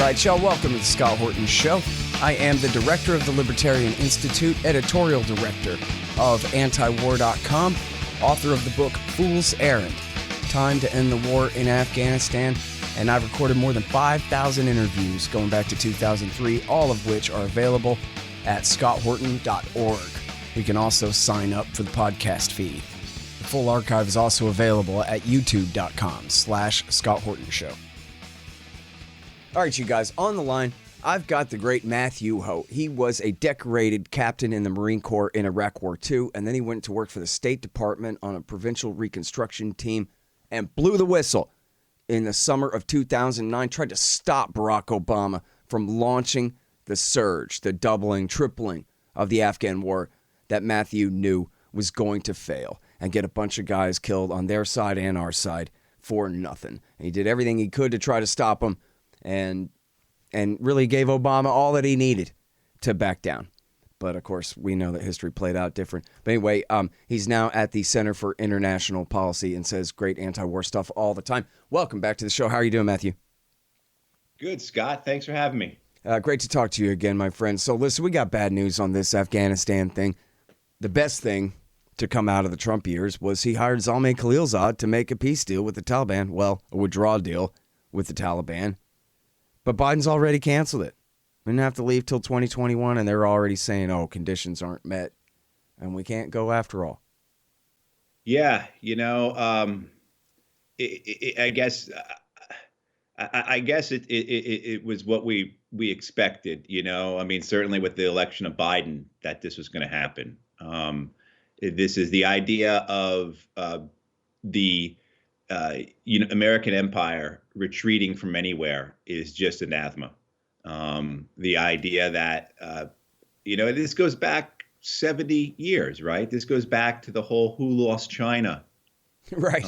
right, y'all. Welcome to the Scott Horton Show. I am the director of the Libertarian Institute, editorial director of antiwar.com, author of the book Fool's Errand, Time to End the War in Afghanistan, and I've recorded more than 5,000 interviews going back to 2003, all of which are available at scotthorton.org. You can also sign up for the podcast feed. The full archive is also available at youtube.com/Scott Horton Show. All right, you guys, on the line, I've got the great Matthew Hoh. He was a decorated captain in the Marine Corps in Iraq War II, and then he went to work for the State Department on a provincial reconstruction team and blew the whistle in the summer of 2009, tried to stop Barack Obama from launching the surge, the doubling, tripling of the Afghan war that Matthew knew was going to fail and get a bunch of guys killed on their side and our side for nothing. And he did everything he could to try to stop them, and really gave Obama all that he needed to back down. But, of course, we know that history played out different. But anyway, he's now at the Center for International Policy and says great anti-war stuff all the time. Welcome back to the show. How are you doing, Matthew? Good, Scott. Thanks for having me. Great to talk to you again, my friend. So, listen, we got bad news on this Afghanistan thing. The best thing to come out of the Trump years was he hired Zalmay Khalilzad to make a peace deal with the Taliban. Well, a withdrawal deal with the Taliban. But Biden's already canceled it. We didn't have to leave till 2021, and they're already saying, oh, conditions aren't met, and we can't go after all. Yeah, I guess it was what we expected. I mean, certainly with the election of Biden, that this was going to happen. This is the idea of the American empire retreating from anywhere is just anathema. The idea that, this goes back 70 years, right? This goes back to the whole who lost China. Right.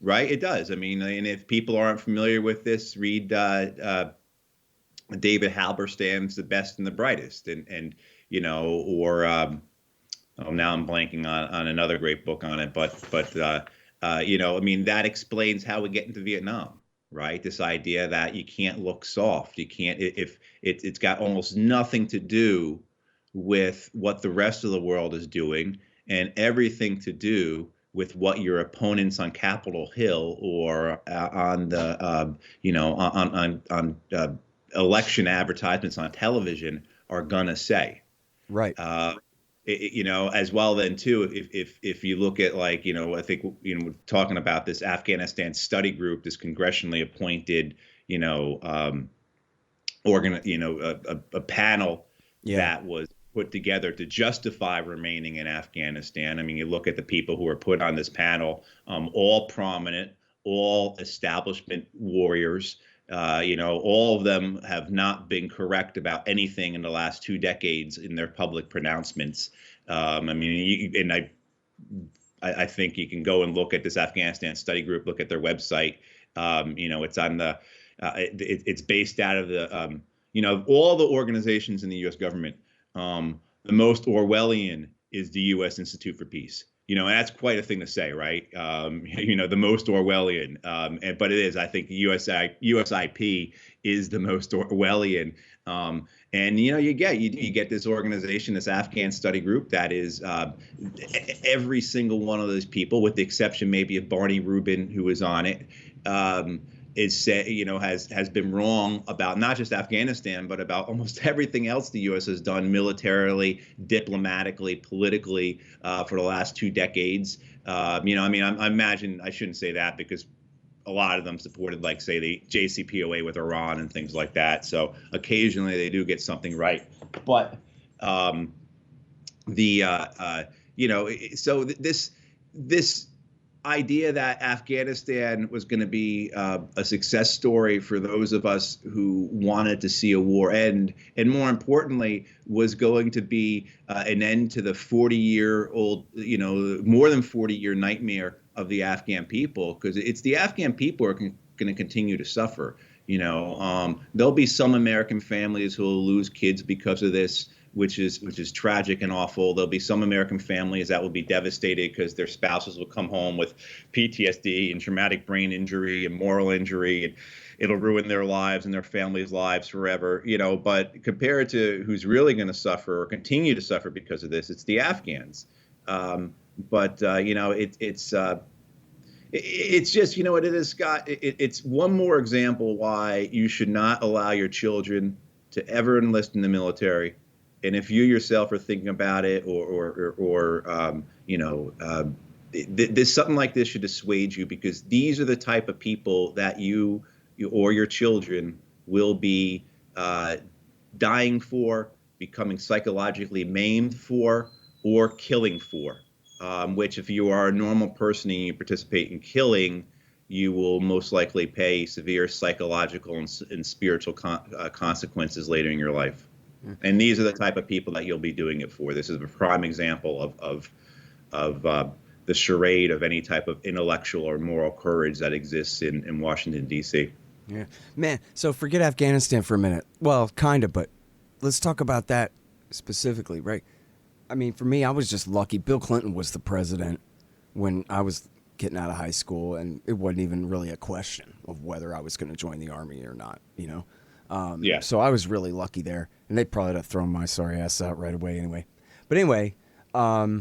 Right. It does. I mean, and if people aren't familiar with this, read David Halberstam's The Best and the Brightest, or now I'm blanking on another great book on it, but that explains how we get into Vietnam. Right. This idea that you can't look soft. You can't, if it's got almost nothing to do with what the rest of the world is doing and everything to do with what your opponents on Capitol Hill or on the, on election advertisements on television are going to say. Right. As well then too, if you look at I think we're talking about this Afghanistan study group, this congressionally appointed a panel that was put together to justify remaining in Afghanistan. I mean, you look at the people who are put on this panel, all prominent, all establishment warriors. All of them have not been correct about anything in the last 2 decades in their public pronouncements. I think you can go and look at this Afghanistan study group, look at their website. It's on the, it's based out of the, of all the organizations in the U.S. government, the most Orwellian is the U.S. Institute for Peace. And that's quite a thing to say, right? The most Orwellian, but it is. I think USIP is the most Orwellian, and you get this organization, this Afghan study group that is every single one of those people, with the exception maybe of Barney Rubin, who was on it, has been wrong about not just Afghanistan, but about almost everything else the U.S. has done militarily, diplomatically, politically for the last 2 decades. I imagine I shouldn't say that because a lot of them supported, like, say, the JCPOA with Iran and things like that. So occasionally they do get something right. But this idea that Afghanistan was going to be a success story for those of us who wanted to see a war end, and more importantly, was going to be an end to the 40-year-old, more than 40-year nightmare of the Afghan people, because it's the Afghan people who are going to continue to suffer. There'll be some American families who will lose kids because of this. which is tragic and awful. There'll be some American families that will be devastated because their spouses will come home with PTSD and traumatic brain injury and moral injury, and it'll ruin their lives and their families' lives forever. But compared to who's really going to suffer or continue to suffer because of this, it's the Afghans. It's just, what it is, Scott. It's one more example why you should not allow your children to ever enlist in the military. And if you yourself are thinking about it, this something like this should dissuade you, because these are the type of people that you or your children will be dying for, becoming psychologically maimed for, or killing for. Which, if you are a normal person and you participate in killing, you will most likely pay severe psychological and spiritual consequences later in your life. And these are the type of people that you'll be doing it for. This is a prime example of the charade of any type of intellectual or moral courage that exists in Washington, D.C. Yeah, man. So forget Afghanistan for a minute. Well, kind of, but let's talk about that specifically, right? I mean, for me, I was just lucky. Bill Clinton was the president when I was getting out of high school, and it wasn't even really a question of whether I was going to join the Army or not, Yeah. So I was really lucky there, and they probably would have thrown my sorry ass out right away anyway. But anyway, I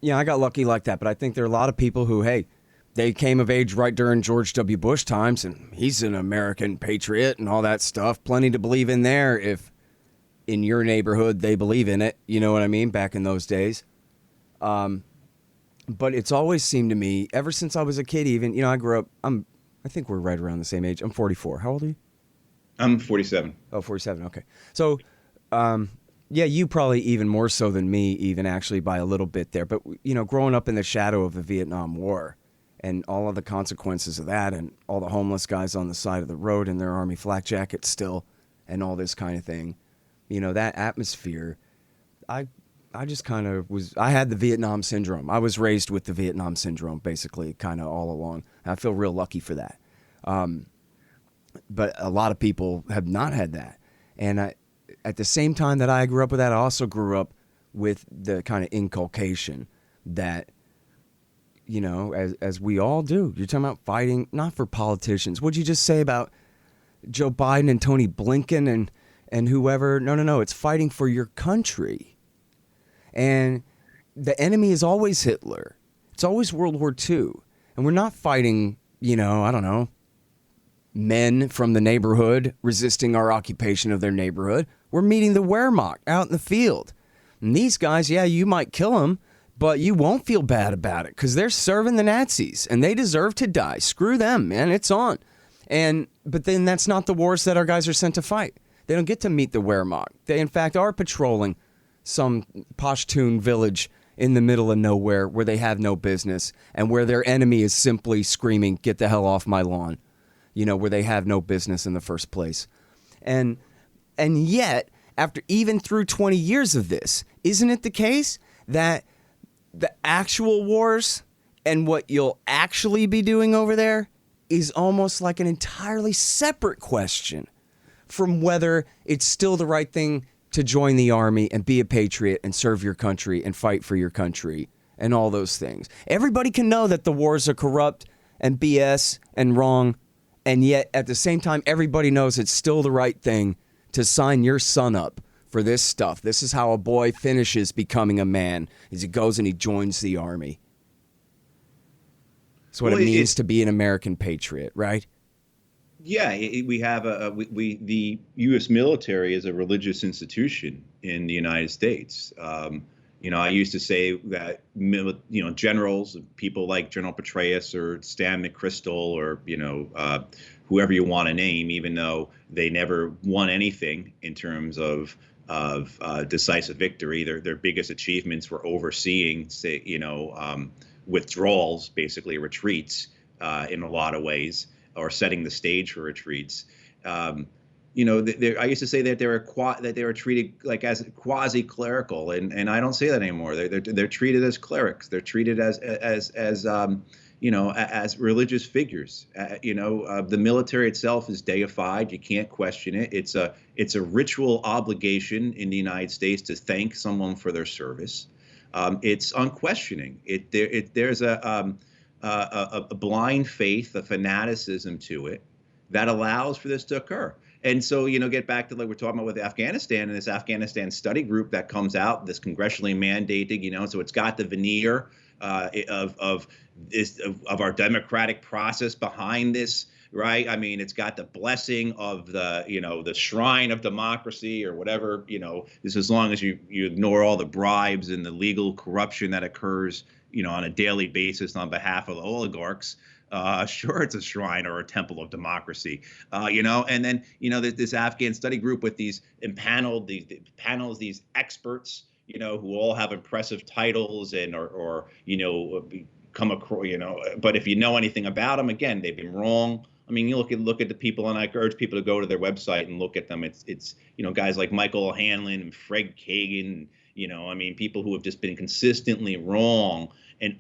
got lucky like that. But I think there are a lot of people who, hey, they came of age right during George W. Bush times, and he's an American patriot and all that stuff. Plenty to believe in there if in your neighborhood they believe in it, you know what I mean, back in those days. But it's always seemed to me, ever since I was a kid even, I grew up, I think we're right around the same age. I'm 44. How old are you? I'm 47. Oh, 47, okay. So, you probably even more so than me, even actually by a little bit there. But, growing up in the shadow of the Vietnam War and all of the consequences of that, and all the homeless guys on the side of the road in their Army flak jackets still, and all this kind of thing. That atmosphere, I just kind of I had the Vietnam syndrome. I was raised with the Vietnam syndrome, basically, kind of all along. I feel real lucky for that. But a lot of people have not had that. And at the same time that I grew up with that, I also grew up with the kind of inculcation that, as we all do. You're talking about fighting, not for politicians. What'd you just say about Joe Biden and Tony Blinken and whoever? No. It's fighting for your country. And the enemy is always Hitler. It's always World War II. And we're not fighting, I don't know, men from the neighborhood resisting our occupation of their neighborhood. We're meeting the Wehrmacht out in the field. And these guys, you might kill them, but you won't feel bad about it because they're serving the Nazis and they deserve to die. Screw them, man. It's on. But then that's not the wars that our guys are sent to fight. They don't get to meet the Wehrmacht. They, in fact, are patrolling some Pashtun village in the middle of nowhere where they have no business and where their enemy is simply screaming, "Get the hell off my lawn," where they have no business in the first place. And yet, after even through 20 years of this, isn't it the case that the actual wars and what you'll actually be doing over there is almost like an entirely separate question from whether it's still the right thing to join the army and be a patriot and serve your country and fight for your country and all those things. Everybody can know that the wars are corrupt and BS and wrong, and yet at the same time, everybody knows it's still the right thing to sign your son up for this stuff. This is how a boy finishes becoming a man, is he goes and he joins the army. That's what it means to be an American patriot, right? Yeah, we have the U.S. military is a religious institution in the United States. I used to say that, generals, people like General Petraeus or Stan McChrystal or, whoever you want to name, even though they never won anything in terms of decisive victory, their biggest achievements were overseeing, withdrawals, basically retreats in a lot of ways, or setting the stage for retreats. I used to say that they were treated like as quasi-clerical, and I don't say that anymore. They're treated as clerics. They're treated as as religious figures. The military itself is deified. You can't question it. It's a ritual obligation in the United States to thank someone for their service. It's unquestioning. There's a blind faith, a fanaticism to it that allows for this to occur. And so, get back to like we're talking about with Afghanistan and this Afghanistan study group that comes out, this congressionally mandated, so it's got the veneer of our democratic process behind this, right? I mean, it's got the blessing of the shrine of democracy or whatever, this as long as you ignore all the bribes and the legal corruption that occurs, on a daily basis on behalf of the oligarchs. Sure, it's a shrine or a temple of democracy, and then, this Afghan study group with these these experts, who all have impressive titles and or come across, but if you know anything about them, again, they've been wrong. I mean, you look at the people, and I urge people to go to their website and look at them. It's guys like Michael Hanlon and Fred Kagan, people who have just been consistently wrong and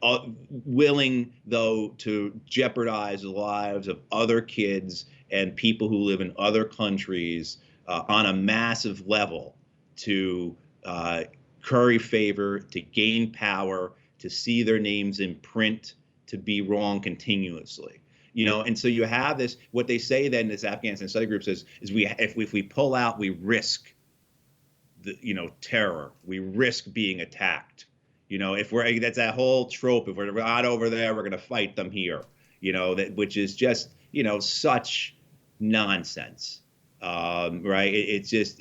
willing, though, to jeopardize the lives of other kids and people who live in other countries on a massive level to curry favor, to gain power, to see their names in print, to be wrong continuously. And so you have this, what they say then, this Afghanistan study group says, is if we pull out, we risk terror. We risk being attacked. That's that whole trope. If we're not over there, we're going to fight them here. Which is just, such nonsense. Right. It's just,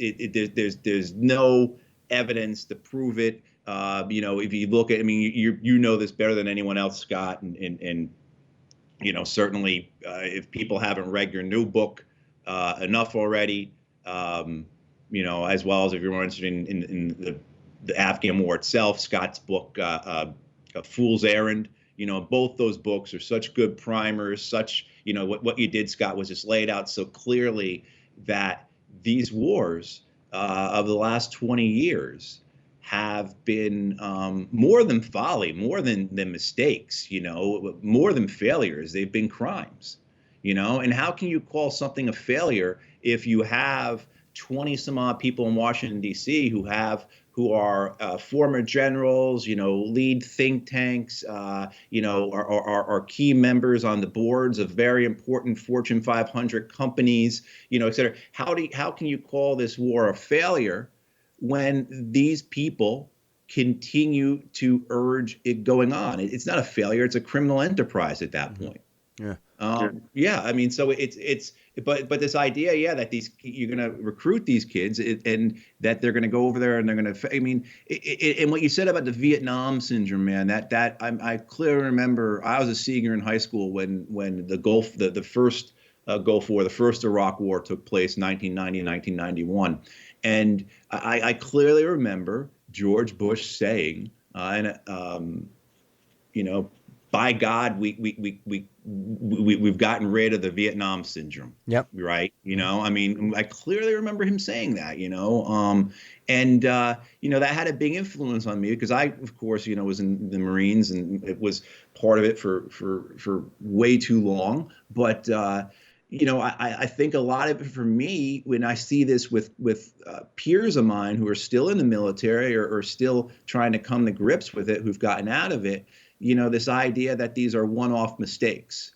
there's no evidence to prove it. If you look at, you know this better than anyone else, Scott, and certainly if people haven't read your new book enough already, as well as if you're more interested in the Afghan war itself, Scott's book, A Fool's Errand, both those books are such good primers, such, what you did, Scott, was just laid out so clearly that these wars of the last 20 years have been more than folly, more than mistakes, more than failures. They've been crimes, and how can you call something a failure if you have 20 some odd people in Washington, D.C. who are former generals, lead think tanks, are key members on the boards of very important Fortune 500 companies, et cetera. How can you call this war a failure when these people continue to urge it going on? It's not a failure. It's a criminal enterprise at that point. Yeah. So but this idea, that you're going to recruit these kids and that they're going to go over there and they're going to, and what you said about the Vietnam syndrome, man, that I clearly remember. I was a senior in high school when the first Gulf War, the first Iraq War took place, 1990, 1991. And I clearly remember George Bush saying, by God, we've gotten rid of the Vietnam syndrome. Yep. Right. I clearly remember him saying that, that had a big influence on me because I, of course, was in the Marines and it was part of it for way too long. But, I think a lot of it for me, when I see this with peers of mine who are still in the military or still trying to come to grips with it, who've gotten out of it, this idea that these are one-off mistakes.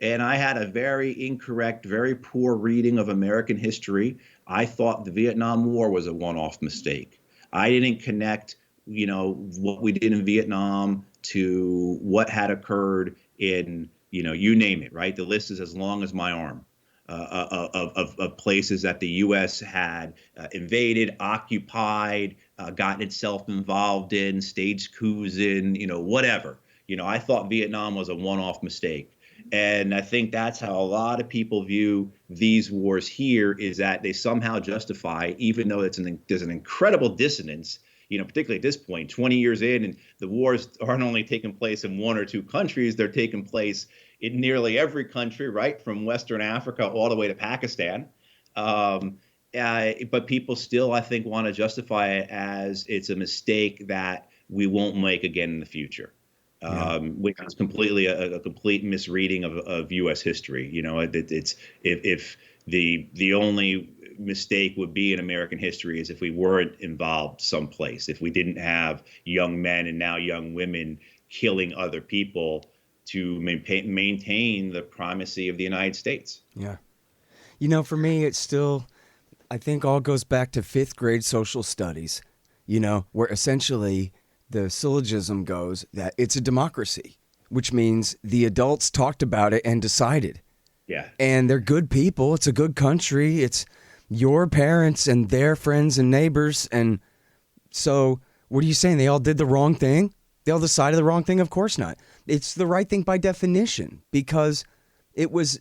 And I had a very incorrect, very poor reading of American history. I thought the Vietnam War was a one-off mistake. I didn't connect, what we did in Vietnam to what had occurred in, you name it, right? The list is as long as my arm of places that the U.S. had invaded, occupied, gotten itself involved in, staged coups in, whatever. I thought Vietnam was a one-off mistake. And I think that's how a lot of people view these wars here, is that they somehow justify, even though there's an incredible dissonance, particularly at this point, 20 years in, and the wars aren't only taking place in one or two countries, they're taking place in nearly every country, right, from Western Africa all the way to Pakistan. But people still, I think, want to justify it as it's a mistake that we won't make again in the future. Yeah. which is completely a complete misreading of U.S. history. It's if the only mistake would be in American history is if we weren't involved someplace, if we didn't have young men and now young women killing other people to maintain the primacy of the United States. Yeah. For me, it's still, I think, all goes back to fifth grade social studies, where essentially the syllogism goes that it's a democracy, which means the adults talked about it and decided. Yeah. And they're good people. It's a good country. It's your parents and their friends and neighbors. And so what are you saying? They all did the wrong thing? They all decided the wrong thing? Of course not. It's the right thing by definition, because it was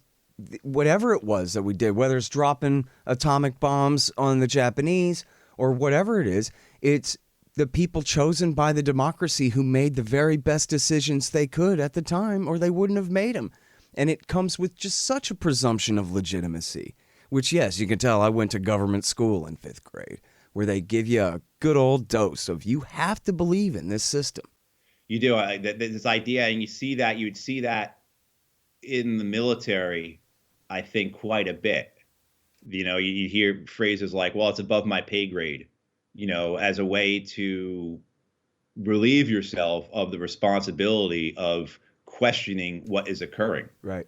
whatever it was that we did, whether it's dropping atomic bombs on the Japanese or whatever it is, it's the people chosen by the democracy who made the very best decisions they could at the time, or they wouldn't have made them. And it comes with just such a presumption of legitimacy, which, yes, you can tell I went to government school in fifth grade, where they give you a good old dose of you have to believe in this system. You do. This idea, and you'd see that in the military, I think, quite a bit. You hear phrases like, well, it's above my pay grade, as a way to relieve yourself of the responsibility of questioning what is occurring. Right.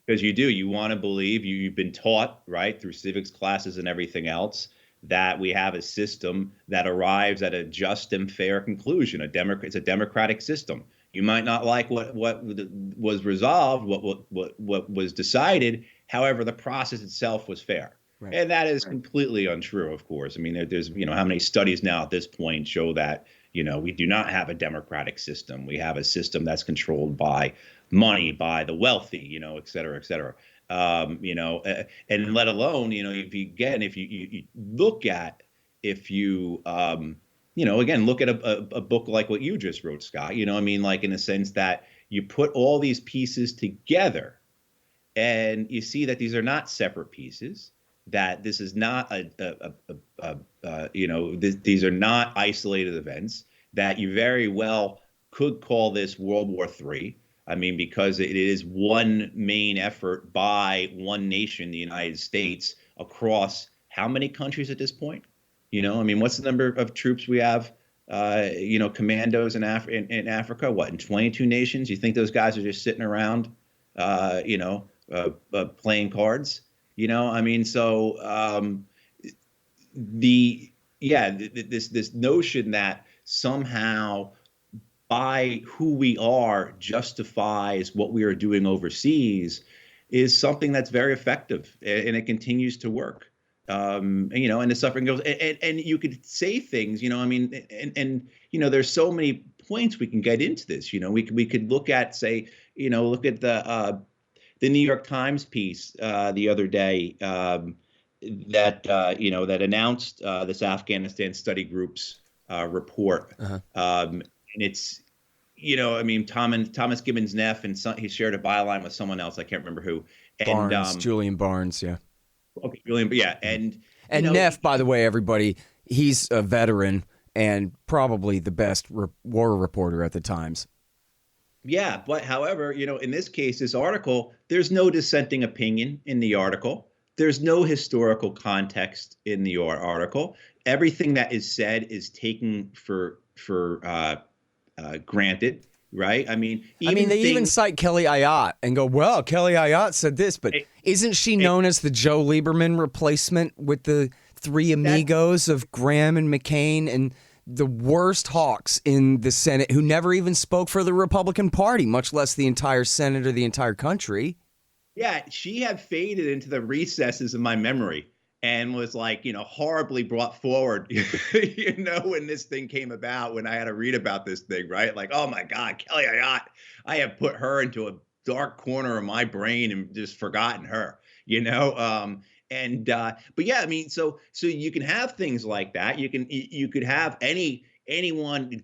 Because you want to believe, you've been taught, right, through civics classes and everything else, that we have a system that arrives at a just and fair conclusion. It's a democratic system. You might not like what was resolved, what was decided. However, the process itself was fair. Right. And that is completely untrue, of course. I mean, there's, how many studies now at this point show that, we do not have a democratic system. We have a system that's controlled by money, by the wealthy, et cetera, et cetera. And let alone, if you look at, look at a book like what you just wrote, Scott, like in the sense that you put all these pieces together and you see that these are not separate pieces, that this is not these are not isolated events, that you very well could call this World War III. I mean, because it is one main effort by one nation, the United States, across how many countries at this point? What's the number of troops we have? Commandos in Africa, in 22 nations? You think those guys are just sitting around, playing cards? This notion that somehow by who we are justifies what we are doing overseas is something that's very effective, and it continues to work. And the suffering goes, and you could say things, there's so many points we can get into this. We could look at, say, look at the New York Times piece the other day that announced this Afghanistan study group's report. Uh-huh. And it's, Thomas Gibbons Neff, and he shared a byline with someone else. I can't remember who. And, Julian Barnes, yeah. Okay, Julian, yeah. And Neff, by the way, everybody, he's a veteran and probably the best war reporter at the Times. Yeah, but however, in this case, this article, there's no dissenting opinion in the article. There's no historical context in the article. Everything that is said is taken for granted, right? They even cite Kelly Ayotte and go, well, Kelly Ayotte said this, but isn't she known as the Joe Lieberman replacement with the three amigos of Graham and McCain and the worst hawks in the Senate who never even spoke for the Republican Party, much less the entire Senate or the entire country? Yeah, she had faded into the recesses of my memory and was horribly brought forward, when this thing came about, when I had to read about this thing, right? Like, oh my God, Kelly Ayotte, I have put her into a dark corner of my brain and just forgotten her, but yeah, so you can have things like that. You could have anyone,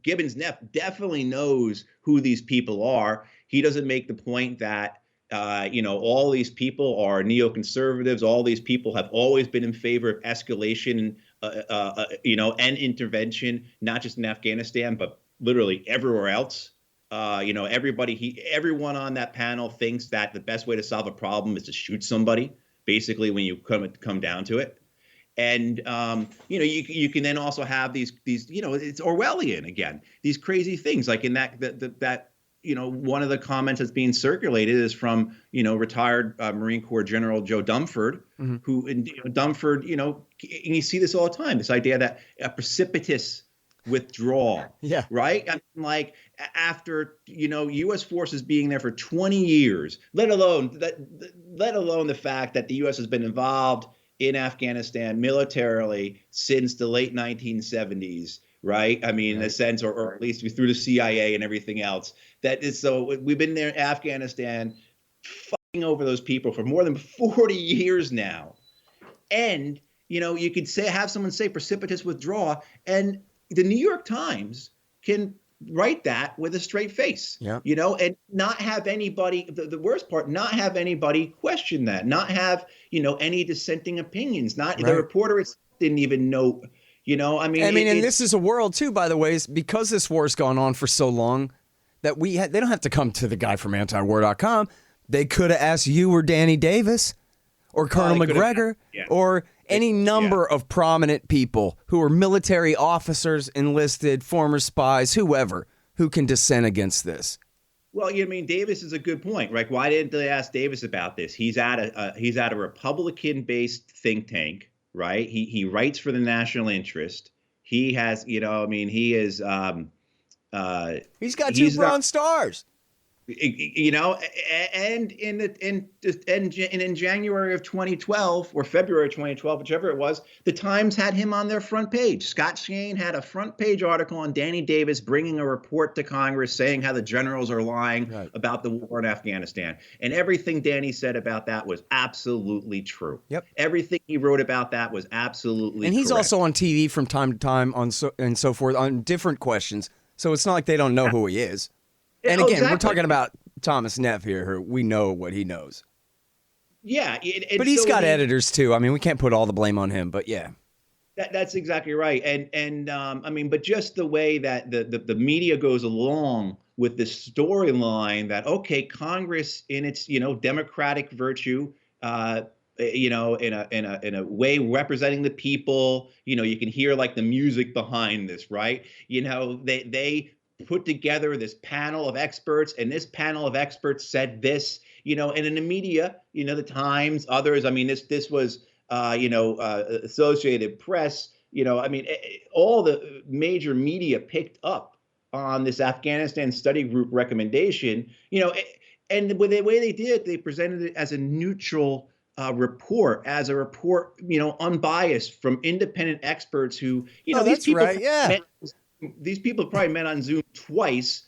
Gibbons Neff definitely knows who these people are. He doesn't make the point that, all these people are neoconservatives. All these people have always been in favor of escalation, and intervention, not just in Afghanistan, but literally everywhere else. Everyone on that panel thinks that the best way to solve a problem is to shoot somebody, basically, when you come down to it. And you can then also have these it's Orwellian again, these crazy things like in that one of the comments that's being circulated is from retired Marine Corps General Joe Dumford, who Dumford, and you see this all the time, this idea that a precipitous withdrawal, right? I mean, like after U.S. forces being there for 20 years, let alone the fact that the U.S. has been involved in Afghanistan militarily since the late 1970s, right? I mean, in a sense, or at least through the CIA and everything else. That is, so we've been there in Afghanistan fighting over those people for more than 40 years now. And, you could have someone say precipitous withdrawal, and the New York Times can write that with a straight face, and not have anybody, the worst part, not have anybody question that, not have, any dissenting opinions, the reporter didn't even know, and this is a world too, by the way, because this war's gone on for so long that they don't have to come to the guy from antiwar.com. They could have asked you or Danny Davis or Colonel McGregor or any number of prominent people who are military officers, enlisted, former spies, whoever, who can dissent against this. Well, Davis is a good point, right? Why didn't they ask Davis about this? He's at a Republican-based think tank, right? He writes for the national interest. He has, he is. He's got two Bronze Stars. And in January of 2012 or February 2012, whichever it was, the Times had him on their front page. Scott Shane had a front page article on Danny Davis bringing a report to Congress saying how the generals are lying about the war in Afghanistan. And everything Danny said about that was absolutely true. Yep. Everything he wrote about that was absolutely And he's correct. also on TV from time to time and so forth on different questions. So it's not like they don't know who he is. And again, we're talking about Thomas Neff here. We know what he knows. Yeah. But he's got editors, too. I mean, we can't put all the blame on him, but yeah. That's exactly right. And but just the way that the media goes along with this storyline that, okay, Congress in its, democratic virtue, in a way representing the people, you can hear like the music behind this, right? They put together this panel of experts, and this panel of experts said this, and in the media, the Times, others, this was, Associated Press, all the major media picked up on this Afghanistan study group recommendation, and the way they did it, they presented it as a neutral report, unbiased from independent experts who, these people, these people probably met on Zoom twice,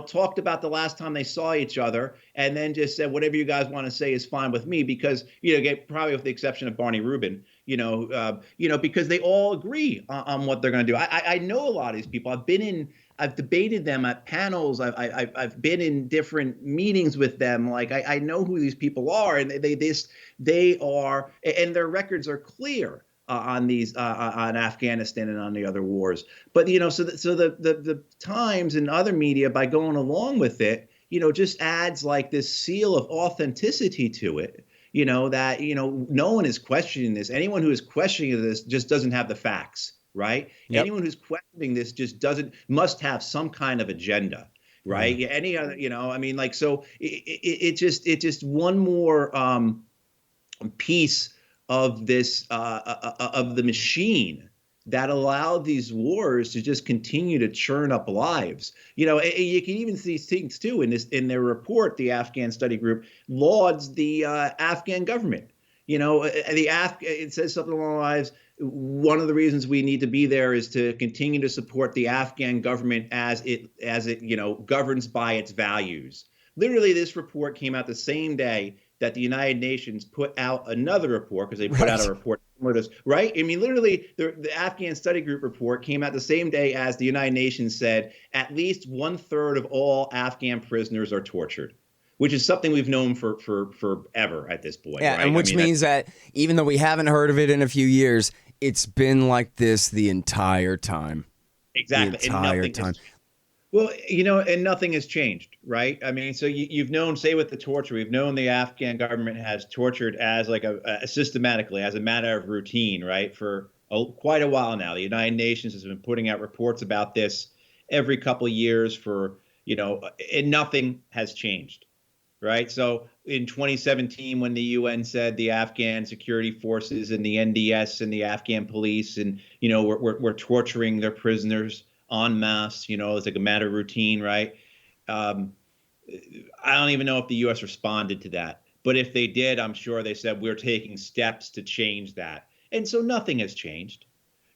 talked about the last time they saw each other, and then just said, whatever you guys want to say is fine with me, because, probably with the exception of Barney Rubin, because they all agree on what they're going to do. I know a lot of these people. I've debated them at panels. I've been in different meetings with them. Like I know who these people are, and they are, and their records are clear on these on Afghanistan and on the other wars. But so the Times and other media, by going along with it, just adds like this seal of authenticity to it. That no one is questioning this. Anyone who is questioning this just doesn't have the facts. Right. Yep. Anyone who's questioning this just must have some kind of agenda. Right. Mm-hmm. Any other, so it's just one more piece of this of the machine that allowed these wars to just continue to churn up lives. You can even see things too in their report. The Afghan Study Group lauds the Afghan government. It says something along the lines, one of the reasons we need to be there is to continue to support the Afghan government as it governs by its values. Literally, this report came out the same day that the United Nations put out another report, because they put out a report, right? Literally, the Afghan Study Group report came out the same day as the United Nations said at least 1/3 of all Afghan prisoners are tortured, which is something we've known for forever at this point. Yeah, right? And which means that even though we haven't heard of it in a few years, it's been like this the entire time. Exactly. The entire time. Well, and nothing has changed, right? I mean, so you've known, say, with the torture, we've known the Afghan government has tortured as like a systematically, as a matter of routine, right? For quite a while now. The United Nations has been putting out reports about this every couple of years and nothing has changed, right? So in 2017, when the UN said the Afghan security forces and the NDS and the Afghan police and we're torturing their prisoners en masse, it's like a matter of routine, right? Um, I don't even know if the U.S. responded to that, but if they did, I'm sure they said we're taking steps to change that, and so nothing has changed.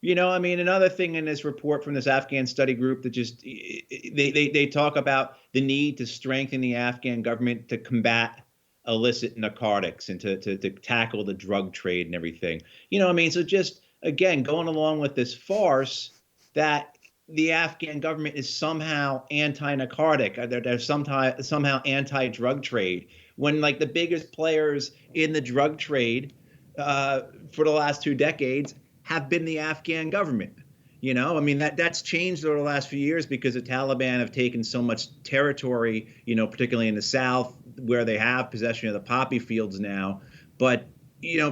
I mean, another thing in this report from this Afghan study group that just they talk about the need to strengthen the Afghan government to combat illicit narcotics and to tackle the drug trade and everything. I mean, so just again going along with this farce that the Afghan government is somehow anti-narcotic, they're somehow anti-drug trade, when like the biggest players in the drug trade for the last 2 decades have been the Afghan government. I mean, that's changed over the last few years because the Taliban have taken so much territory, particularly in the south where they have possession of the poppy fields now. But,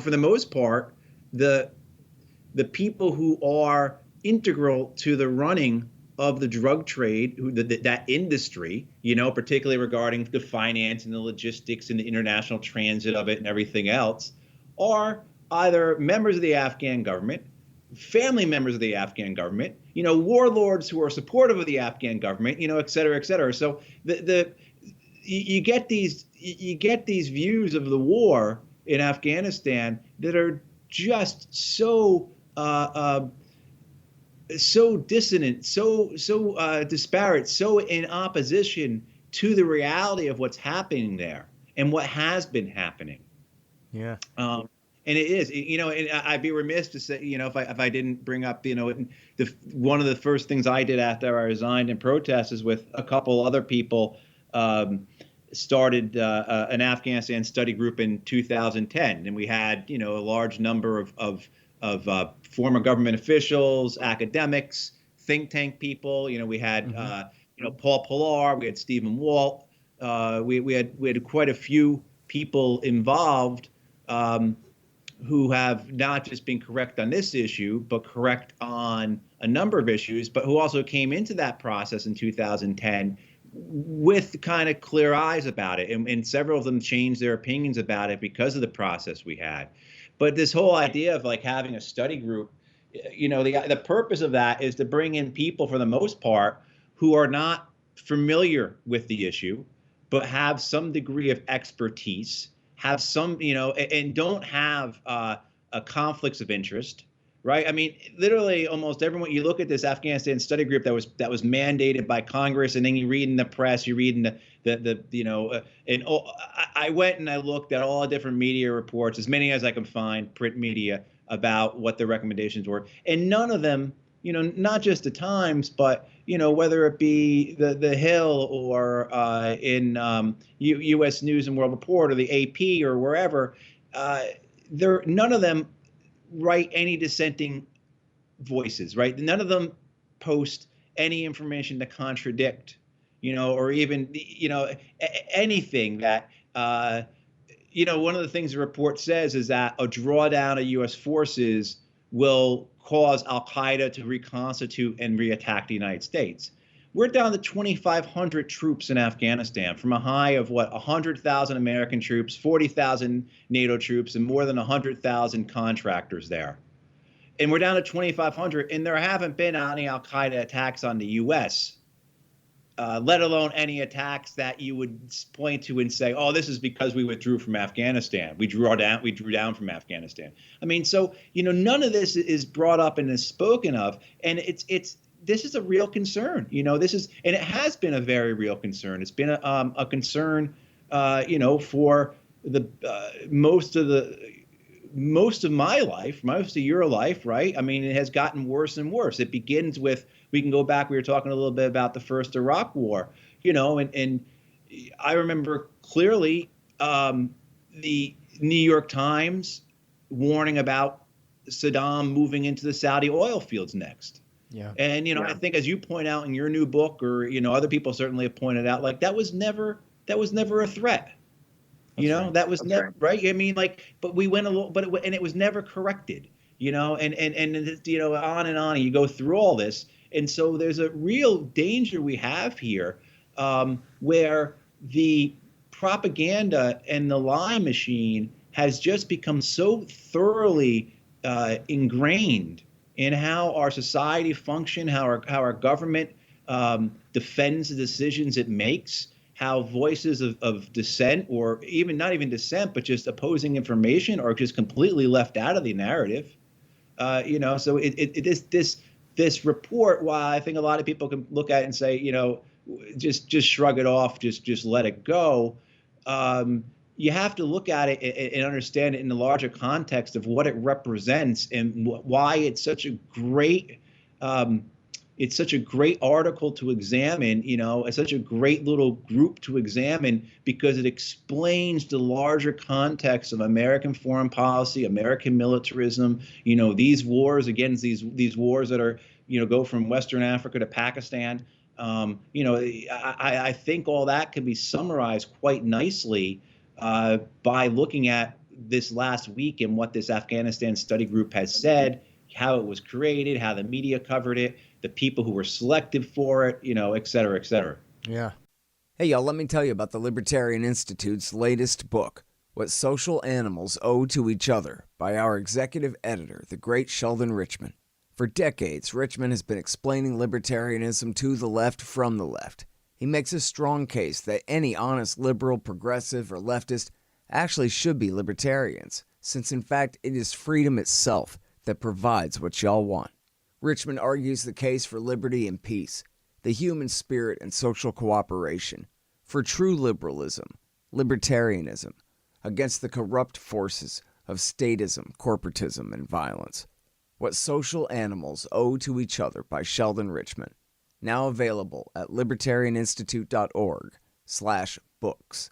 for the most part, the people who are integral to the running of the drug trade, that industry, particularly regarding the finance and the logistics and the international transit of it and everything else, are either members of the Afghan government, family members of the Afghan government, warlords who are supportive of the Afghan government, et cetera, et cetera. So you get these views of the war in Afghanistan that are just so dissonant, so disparate, so in opposition to the reality of what's happening there and what has been happening. Yeah. And it is, and I'd be remiss to say, if I didn't bring up, one of the first things I did after I resigned in protest is with a couple other people, started an Afghanistan study group in 2010, and we had, a large number of former government officials, academics, think tank people. We had, Paul Pillar, we had Stephen Walt, we had quite a few people involved. Who have not just been correct on this issue, but correct on a number of issues, but who also came into that process in 2010 with kind of clear eyes about it. And several of them changed their opinions about it because of the process we had. But this whole idea of like having a study group, the purpose of that is to bring in people, for the most part, who are not familiar with the issue, but have some degree of expertise, have some, and don't have conflicts of interest, right? I mean, literally almost everyone, you look at this Afghanistan study group that was mandated by Congress, and then you read in the press, you read in I went and I looked at all the different media reports, as many as I can find, print media, about what the recommendations were. And none of them, not just the Times, but, whether it be the Hill or in U.S. News and World Report or the AP or wherever, none of them write any dissenting voices, right? None of them post any information to contradict, or even, anything that, one of the things the report says is that a drawdown of U.S. forces will cause al-Qaeda to reconstitute and reattack the United States. We're down to 2,500 troops in Afghanistan, from a high of 100,000 American troops, 40,000 NATO troops, and more than 100,000 contractors there. And we're down to 2,500, and there haven't been any al-Qaeda attacks on the U.S., let alone any attacks that you would point to and say, oh, this is because we withdrew from Afghanistan. We drew down from Afghanistan. I mean, so, none of this is brought up and is spoken of. And this is a real concern. And it has been a very real concern. It's been a concern, for the most of my life, most of your life, right? I mean, it has gotten worse and worse. It begins with, we can go back, we were talking a little bit about the first Iraq War, and I remember clearly the New York Times warning about Saddam moving into the Saudi oil fields next. Yeah. And, I think as you point out in your new book, or, other people certainly have pointed out, like that was never a threat. That was never right. I mean, like, but we went a little, and it was never corrected, and on and on. And you go through all this. And so there's a real danger we have here, where the propaganda and the lie machine has just become so thoroughly ingrained in how our society function, how our government defends the decisions it makes, how voices of dissent, or even not even dissent, but just opposing information, are just completely left out of the narrative. So this report, while I think a lot of people can look at it and say, just shrug it off, just let it go. You have to look at it and understand it in the larger context of what it represents and why it's such a great article to examine. It's such a great little group to examine, because it explains the larger context of American foreign policy, American militarism. These wars against these wars that are go from Western Africa to Pakistan. I think all that can be summarized quite nicely by looking at this last week and what this Afghanistan study group has said, how it was created, how the media covered it, the people who were selected for it, et cetera, et cetera. Yeah. Hey, y'all, let me tell you about the Libertarian Institute's latest book, What Social Animals Owe to Each Other, by our executive editor, the great Sheldon Richman. For decades, Richman has been explaining libertarianism to the left from the left. He makes a strong case that any honest liberal, progressive, or leftist actually should be libertarians, since in fact it is freedom itself that provides what y'all want. Richman argues the case for liberty and peace, the human spirit and social cooperation, for true liberalism, libertarianism, against the corrupt forces of statism, corporatism, and violence. What Social Animals Owe to Each Other by Sheldon Richman. Now available at libertarianinstitute.org/books.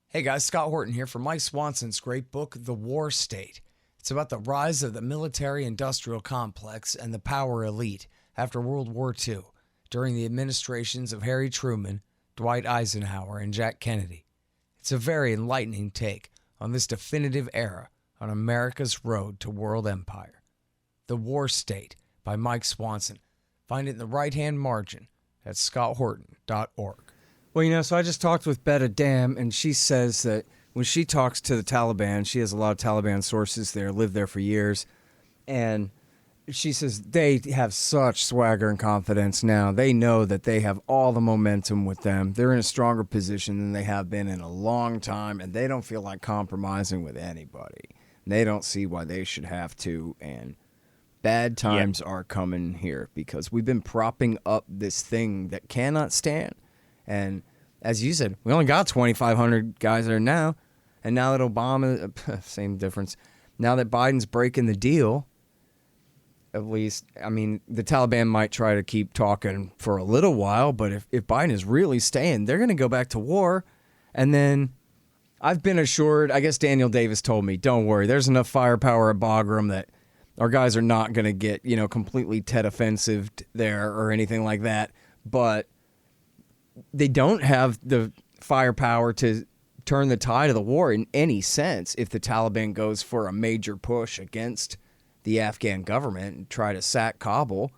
Hey guys, Scott Horton here for Mike Swanson's great book, The War State. It's about the rise of the military-industrial complex and the power elite after World War II, during the administrations of Harry Truman, Dwight Eisenhower, and Jack Kennedy. It's a very enlightening take on this definitive era on America's road to world empire. The War State by Mike Swanson. Find it in the right-hand margin at scotthorton.org. Well, so I just talked with Betta Dam, and she says that when she talks to the Taliban, she has a lot of Taliban sources there, lived there for years, and she says they have such swagger and confidence now. They know that they have all the momentum with them. They're in a stronger position than they have been in a long time, and they don't feel like compromising with anybody. They don't see why they should have to, and bad times are coming here because we've been propping up this thing that cannot stand. And as you said, we only got 2,500 guys there now. And now that Obama, same difference. Now that Biden's breaking the deal, at least, I mean, the Taliban might try to keep talking for a little while, but if Biden is really staying, they're going to go back to war. And then I've been assured, I guess Daniel Davis told me, don't worry, there's enough firepower at Bagram that our guys are not going to get, completely Tet offensive there or anything like that. But they don't have the firepower to turn the tide of the war in any sense if the Taliban goes for a major push against the Afghan government and try to sack Kabul.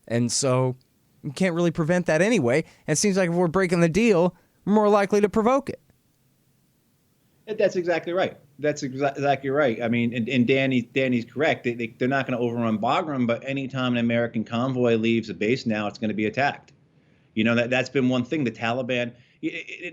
And so you can't really prevent that anyway. And it seems like if we're breaking the deal, we're more likely to provoke it. That's exactly right. That's exactly right. I mean, and Danny's correct. They're not going to overrun Bagram, but anytime an American convoy leaves a base now, it's going to be attacked. That's been one thing. The Taliban,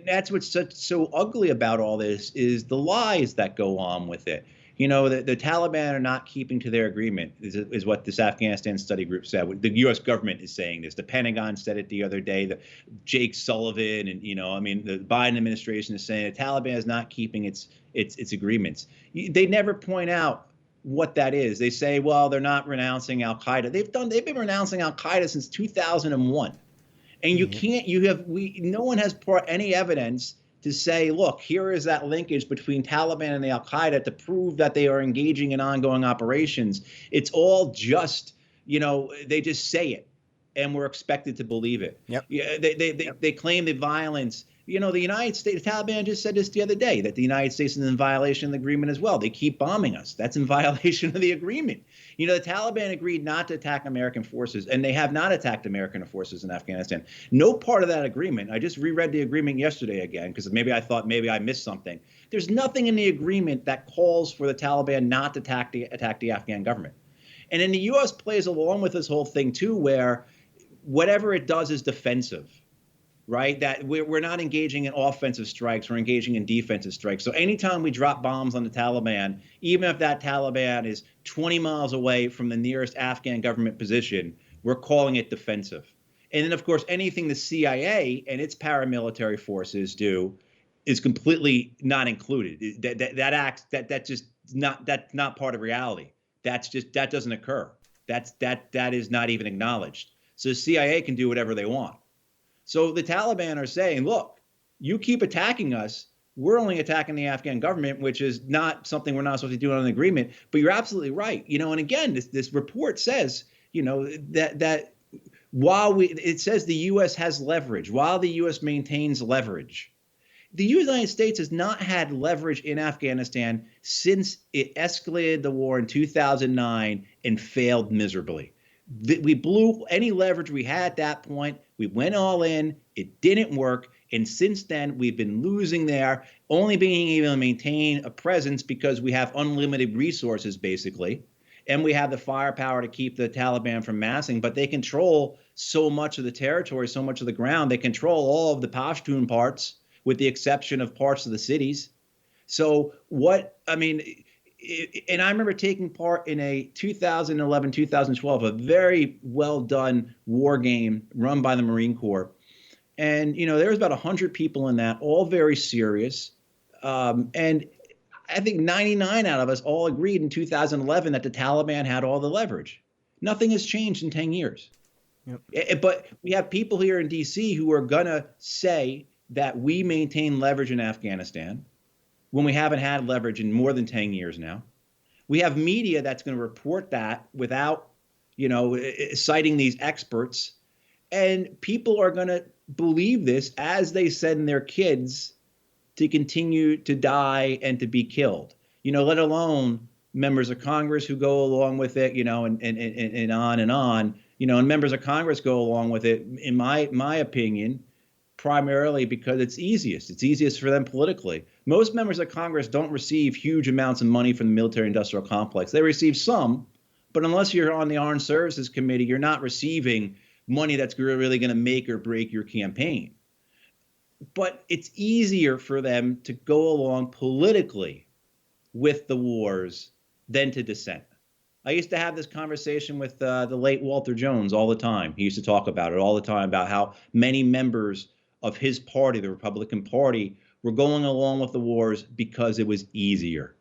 that's what's so ugly about all this is the lies that go on with it. The Taliban are not keeping to their agreement is what this Afghanistan study group said. The U.S. government is saying this. The Pentagon said it the other day. Jake Sullivan and, the Biden administration is saying the Taliban is not keeping its agreements. They never point out what that is. They say, well, they're not renouncing al-Qaeda. They've been renouncing al-Qaeda since 2001. And no one has brought any evidence to say, look, here is that linkage between Taliban and the al-Qaeda to prove that they are engaging in ongoing operations. It's all just, they just say it, and we're expected to believe it. Yep. Yeah, they claim the violence. The United States, the Taliban just said this the other day, that the United States is in violation of the agreement as well. They keep bombing us. That's in violation of the agreement. The Taliban agreed not to attack American forces, and they have not attacked American forces in Afghanistan. No part of that agreement. I just reread the agreement yesterday again, because maybe I thought maybe I missed something. There's nothing in the agreement that calls for the Taliban not to attack the Afghan government. And then the U.S. plays along with this whole thing, too, where whatever it does is defensive. Right? That we're not engaging in offensive strikes, we're engaging in defensive strikes. So anytime we drop bombs on the Taliban, even if that Taliban is 20 miles away from the nearest Afghan government position, we're calling it defensive. And then, of course, anything the CIA and its paramilitary forces do is completely not included. That's not part of reality. That doesn't occur. That is not even acknowledged. So the CIA can do whatever they want. So the Taliban are saying, look, you keep attacking us. We're only attacking the Afghan government, which is not something we're not supposed to do on an agreement. But you're absolutely right. And again, this report says, that while it says the U.S. has leverage, while the U.S. maintains leverage, the United States has not had leverage in Afghanistan since it escalated the war in 2009 and failed miserably. We blew any leverage we had at that point. We went all in. It didn't work. And since then, we've been losing there, only being able to maintain a presence because we have unlimited resources, basically. And we have the firepower to keep the Taliban from massing. But they control so much of the territory, so much of the ground. They control all of the Pashtun parts, with the exception of parts of the cities. So and I remember taking part in a 2011-2012, a very well done war game run by the Marine Corps. And, there was about 100 people in that, all very serious. And I think 99 out of us all agreed in 2011 that the Taliban had all the leverage. Nothing has changed in 10 years. Yep. But we have people here in D.C. who are going to say that we maintain leverage in Afghanistan, when we haven't had leverage in more than 10 years now. We have media that's going to report that without, citing these experts. And people are going to believe this as they send their kids to continue to die and to be killed, let alone members of Congress who go along with it, and on and on, and members of Congress go along with it, in my opinion, primarily because it's easiest. It's easiest for them politically. Most members of Congress don't receive huge amounts of money from the military-industrial complex. They receive some, but unless you're on the Armed Services Committee, you're not receiving money that's really going to make or break your campaign. But it's easier for them to go along politically with the wars than to dissent. I used to have this conversation with the late Walter Jones all the time. He used to talk about it all the time, about how many members of his party, the Republican Party, were going along with the wars because it was easier.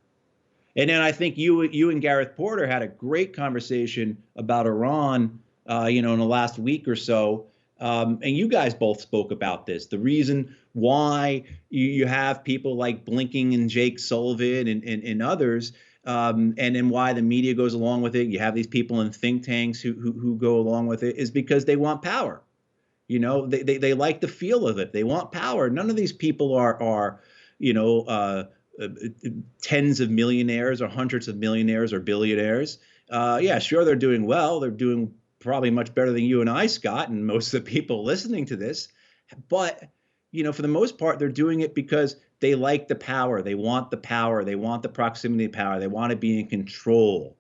And then I think you and Gareth Porter had a great conversation about Iran, in the last week or so. And you guys both spoke about this. The reason why you have people like Blinken and Jake Sullivan and others, and then why the media goes along with it. You have these people in think tanks who go along with it, is because they want power. They like the feel of it. They want power. None of these people are tens of millionaires or hundreds of millionaires or billionaires. Yeah, sure, they're doing well. They're doing probably much better than you and I, Scott, and most of the people listening to this. But, for the most part, they're doing it because they like the power. They want the power. They want the proximity of power. They want to be in control.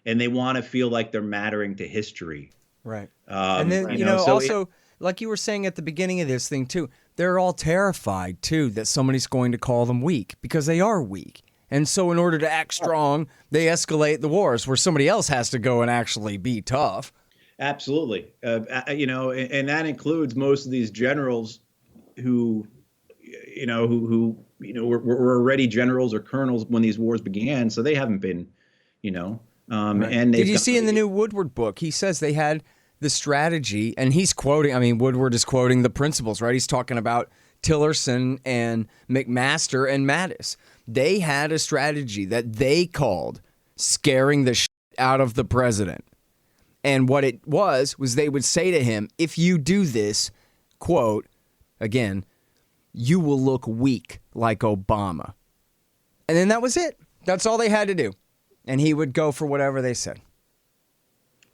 And they want to feel like they're mattering to history. Right. And then, also, like you were saying at the beginning of this thing, too, they're all terrified, too, that somebody's going to call them weak, because they are weak. And so in order to act strong, they escalate the wars where somebody else has to go and actually be tough. Absolutely. And that includes most of these generals who were already generals or colonels when these wars began. So they haven't been, right. And did you see in the new Woodward book, he says they had the strategy, and he's quoting, Woodward is quoting the principles, right? He's talking about Tillerson and McMaster and Mattis. They had a strategy that they called scaring the shit out of the president. And what it was they would say to him, if you do this, quote, again, you will look weak like Obama. And then that was it. That's all they had to do. And he would go for whatever they said.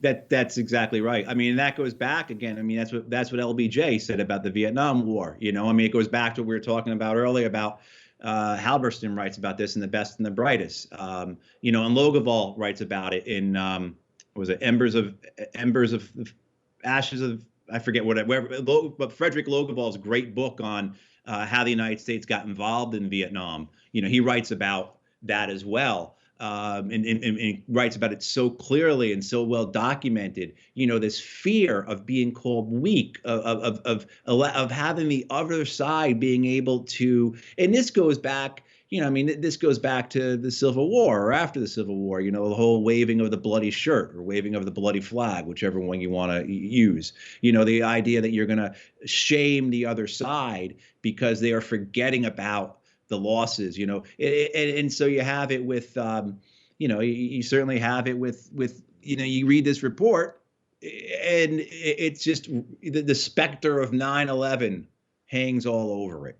That's exactly right. I mean, that goes back again. I mean, that's what LBJ said about the Vietnam War. You know, I mean, it goes back to what we were talking about earlier about Halberstam writes about this in The Best and the Brightest. You know, and Logevall writes about it in was it Embers of Ashes of, I forget whatever. But Frederick Logevall's great book on how the United States got involved in Vietnam. You know, he writes about that as well. And writes about it so clearly and so well documented. You know, this fear of being called weak, of having the other side being able to, and this goes back. You know, I mean, this goes back to the Civil War or after the Civil War, you know, the whole waving of the bloody shirt or waving of the bloody flag, whichever one you want to use. You know, the idea that you're going to shame the other side because they are forgetting about the losses, you know, and so you have it with, you know, you certainly have it with, you know, you read this report and it's just the specter of 9/11 hangs all over it.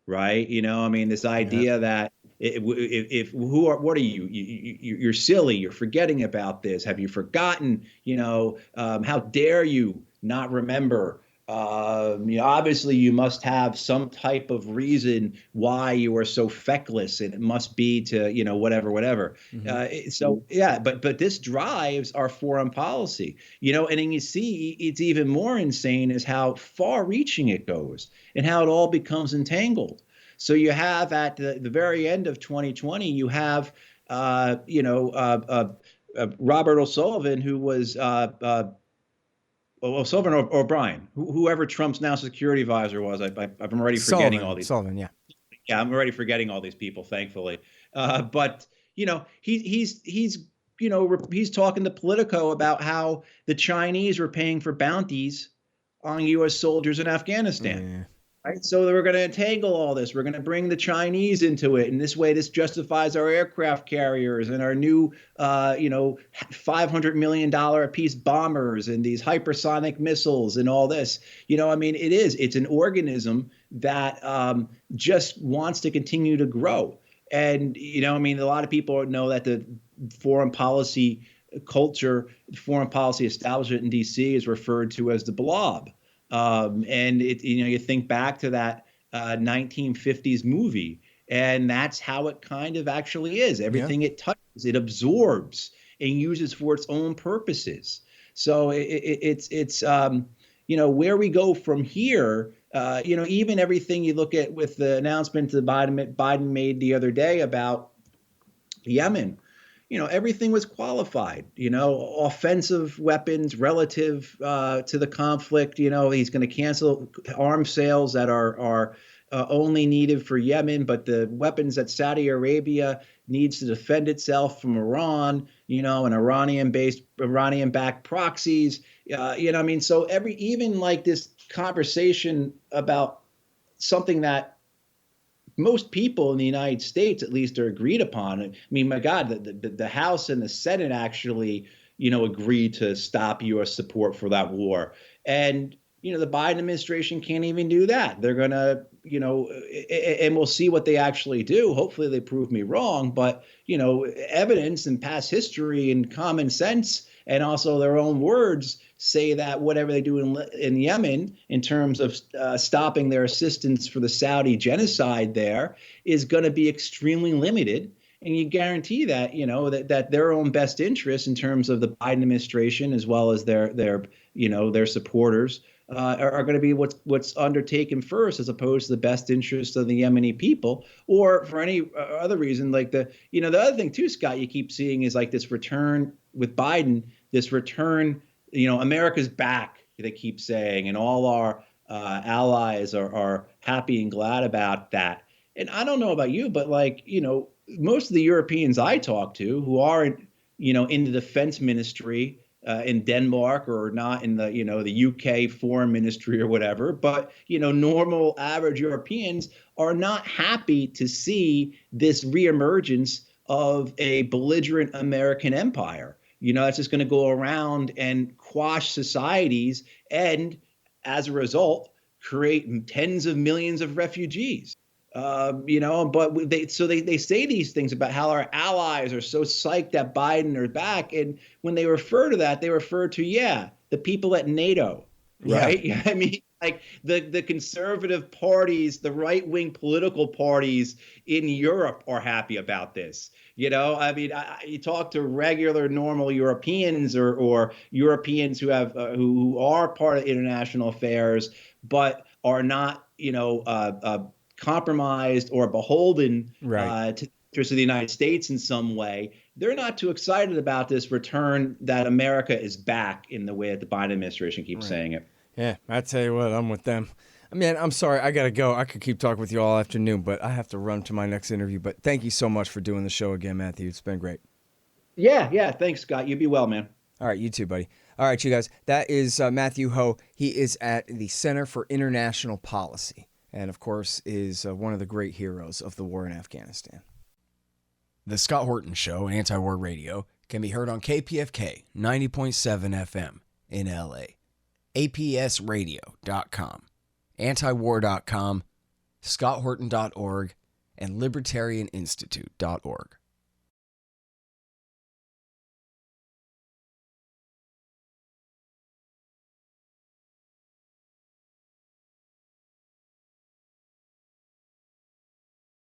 Right. You know, I mean, this idea that what are you? You're silly. You're forgetting about this. Have you forgotten? You know, how dare you not remember? You know, obviously, you must have some type of reason why you are so feckless, and it must be to, you know, whatever. So, yeah, but this drives our foreign policy, you know, and then you see it's even more insane is how far reaching it goes and how it all becomes entangled. So you have at the very end of 2020, you have, you know, Robert O'Sullivan, who was Sullivan or O'Brien, whoever Trump's national security advisor was. I'm already forgetting all these. Sullivan, yeah. Yeah, I'm already forgetting all these people, thankfully. But you know, he's you know, he's talking to Politico about how the Chinese were paying for bounties on U.S. soldiers in Afghanistan. Yeah. Right, so we're going to entangle all this. We're going to bring the Chinese into it, and this way, this justifies our aircraft carriers and our new, you know, $500 million a piece bombers and these hypersonic missiles and all this. You know, I mean, it's an organism that just wants to continue to grow. And you know, I mean, a lot of people know that the foreign policy culture, foreign policy establishment in D.C. is referred to as the blob. And it, you know, you think back to that 1950s movie, and that's how it kind of actually is. Everything it touches, it absorbs and uses for its own purposes. So it's you know, where we go from here. You know, even everything you look at with the announcement that Biden made the other day about Yemen. You know, everything was qualified, you know, offensive weapons relative to the conflict. You know, he's going to cancel arms sales that are only needed for Yemen, but the weapons that Saudi Arabia needs to defend itself from Iran, you know, and Iranian-backed proxies. You know, I mean, so even like this conversation about something that most people in the United States, at least, are agreed upon. I mean, my God, the House and the Senate actually, you know, agreed to stop U.S. support for that war. And, you know, the Biden administration can't even do that. They're going to, you know, and we'll see what they actually do. Hopefully they prove me wrong. But, you know, evidence and past history and common sense and also their own words say that whatever they do in Yemen in terms of stopping their assistance for the Saudi genocide there is going to be extremely limited. And you guarantee that, you know, that their own best interests in terms of the Biden administration, as well as their you know, their supporters, are going to be what's undertaken first, as opposed to the best interests of the Yemeni people, or for any other reason. Like the other thing too, Scott, you keep seeing is like this return with Biden, this return, you know, America's back, they keep saying, and all our allies are happy and glad about that. And I don't know about you, but like, you know, most of the Europeans I talk to who are, you know, in the defense ministry in Denmark, or not in the, you know, the UK foreign ministry or whatever, but, you know, normal average Europeans are not happy to see this reemergence of a belligerent American empire. It's just going to go around and quash societies, and as a result, create tens of millions of refugees. But they say these things about how our allies are so psyched that Biden are back, and when they refer to that, they refer to the people at NATO, right? Yeah. I mean, like the conservative parties, the right-wing political parties in Europe are happy about this. You talk to regular, normal Europeans or Europeans who have who are part of international affairs, but are not, compromised or beholden to the interests of the United States in some way. They're not too excited about this return that America is back in the way that the Biden administration keeps saying it. Yeah, I tell you what, I'm with them. I mean, I'm sorry, I got to go. I could keep talking with you all afternoon, but I have to run to my next interview. But thank you so much for doing the show again, Matthew. It's been great. Yeah. Thanks, Scott. You be well, man. All right, you too, buddy. All right, you guys. That is Matthew Ho. He is at the Center for International Policy, and of course is one of the great heroes of the war in Afghanistan. The Scott Horton Show, Anti-War Radio, can be heard on KPFK 90.7 FM in LA, APSradio.com, antiwar.com, scotthorton.org, and libertarianinstitute.org.